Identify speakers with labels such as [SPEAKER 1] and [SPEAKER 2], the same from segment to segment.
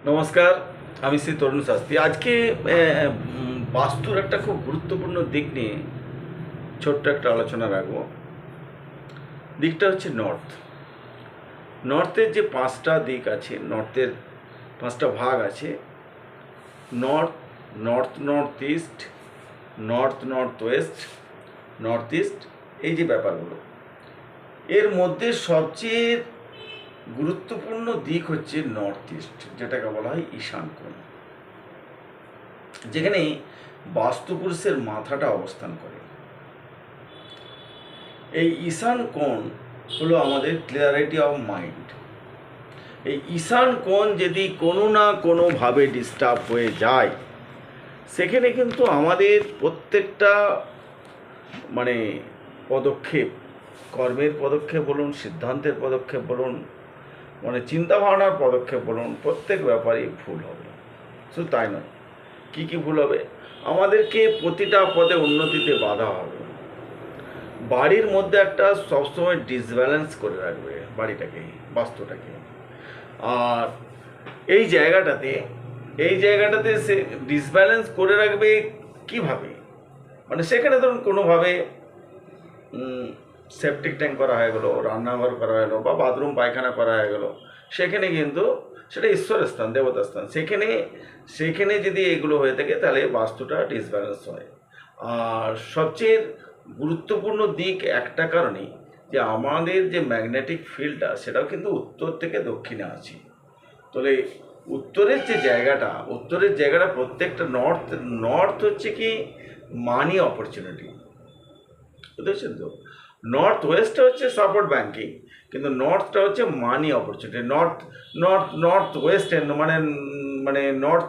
[SPEAKER 1] নমস্কার, আমি শ্রী তরুণ শাস্ত্রী। আজকে বাস্তুর একটা খুব গুরুত্বপূর্ণ দিক নিয়ে ছোট্ট একটা আলোচনা রাখবো। দিকটা হচ্ছে নর্থের যে পাঁচটা দিক আছে, নর্থের পাঁচটা ভাগ আছে। North, north east, north West, north east, এই যে ব্যাপারগুলো, এর মধ্যে সবচেয়ে গুরুত্বপূর্ণ দিক হচ্ছে নর্থ ইস্ট, যেটাকে বলা হয় ঈশান কোণ, যেখানে বাস্তুপুরুষের মাথাটা অবস্থান করে। এই ঈশান কোণ হলো আমাদের ক্লিয়ারিটি অফ মাইন্ড। এই ঈশান কোণ যদি কোনো না কোনোভাবে ডিস্টার্ব হয়ে যায়, সেখানে কিন্তু আমাদের প্রত্যেকটা পদক্ষেপ, কর্মের পদক্ষেপ বলুন, সিদ্ধান্তের পদক্ষেপ বলুন, চিন্তাভাবনার পদক্ষেপ বলুন, প্রত্যেক ব্যাপারেই ভুল হবে। শুধু তাই নয়, কী ভুল হবে, আমাদেরকে প্রতিটা পদে উন্নতিতে বাধা হবে। বাড়ির মধ্যে একটা সবসময় ডিসব্যালেন্স করে রাখবে বাড়িটাকে, বাস্তুটাকে। আর এই জায়গাটাতে সে ডিসব্যালেন্স করে রাখবে কিভাবে? সেখানে ধরুন কোনোভাবে সেপটিক ট্যাঙ্ক করা হয়ে গেলো, রান্নাঘর করা হয়ে গেলো, বা বাথরুম পায়খানা করা হয়ে গেলো, সেখানে কিন্তু সেটা ঈশ্বরের স্থান, দেবতার স্থান, সেখানে যদি এগুলো হয়ে থাকে তাহলে বাস্তুটা ডিসব্যালেন্স হয়। আর সবচেয়ে গুরুত্বপূর্ণ দিক একটা কারণেই, যে আমাদের যে ম্যাগনেটিক ফিল্ডটা, সেটাও কিন্তু উত্তর থেকে দক্ষিণে আছে। তাহলে উত্তরের জায়গাটা প্রত্যেকটা নর্থ হচ্ছে কি মানি অপরচুনিটি, বুঝেছেন তো? নর্থ ওয়েস্টটা হচ্ছে সাপোর্ট ব্যাংকিং, কিন্তু নর্থটা হচ্ছে মানি অপরচুনিটি। নর্থ ওয়েস্ট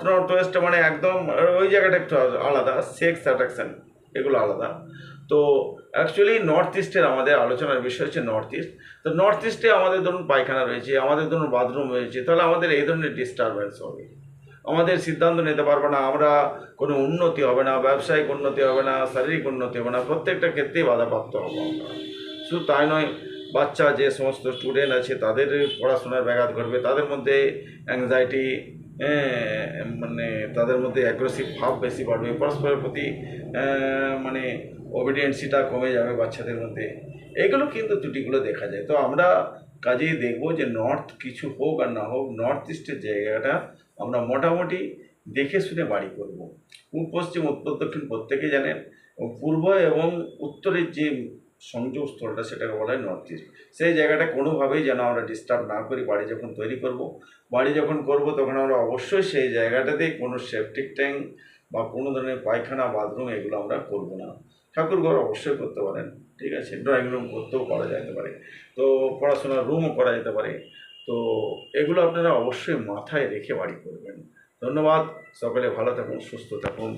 [SPEAKER 1] নর্থ ওয়েস্টটা একদম ওই জায়গাটা একটু আলাদা, সেক্স অ্যাট্রাকশন এগুলো আলাদা। তো অ্যাকচুয়ালি নর্থ ইস্টের আমাদের আলোচনার বিষয় হচ্ছে নর্থ ইস্ট। তো নর্থ ইস্টে আমাদের ধরুন পায়খানা রয়েছে, আমাদের ধরুন বাথরুম রয়েছে, তাহলে আমাদের এই ধরনের ডিস্টারবেন্স হবে, আমাদের সিদ্ধান্ত নিতে পারবো না, আমরা কোনো উন্নতি হবে না, ব্যবসায়িক উন্নতি হবে না, শারীরিক উন্নতি হবে না, প্রত্যেকটা ক্ষেত্রেই বাধাপ্রাপ্ত হবো আমরা। শুধু তাই নয়, বাচ্চা যে সমস্ত স্টুডেন্ট আছে তাদের পড়াশোনার ব্যাঘাত ঘটবে, তাদের মধ্যে অ্যাংজাইটি, তাদের মধ্যে অ্যাগ্রেসিভ ভাব বেশি বাড়বে, পরস্পরের প্রতি ওবিডিয়েন্সিটা কমে যাবে বাচ্চাদের মধ্যে। এগুলো কিন্তু ত্রুটিগুলো দেখা যায়। তো আমরা কাজেই দেখবো যে নর্থ কিছু হোক আর না হোক, নর্থ ইস্টের জায়গাটা আমরা মোটামুটি দেখে শুনে বাড়ি করব। পূর্ব পশ্চিম উত্তর দক্ষিণ প্রত্যেকেই জানেন, পূর্ব এবং উত্তরের যে সংযোগ স্থলটা, সেটাকে বলা হয় নর্থ ইস্ট। সেই জায়গাটা কোনোভাবেই যেন আমরা ডিস্টার্ব না করি। বাড়ি যখন তৈরি করব, তখন আমরা অবশ্যই সেই জায়গাটাতে কোনো সেপটিক ট্যাঙ্ক বা কোনো ধরনের পায়খানা, বাথরুম এগুলো আমরা করব না। ঠাকুরঘর অবশ্যই করতে পারেন, ঠিক আছে, ড্রয়িং রুম করতেও করা যেতে পারে, তো পড়াশোনার রুমও করা যেতে পারে। তো এগুলো আপনারা অবশ্যই মাথায় রেখে বাড়ি করবেন। ধন্যবাদ, সকলে ভালো থাকুন, সুস্থ থাকুন।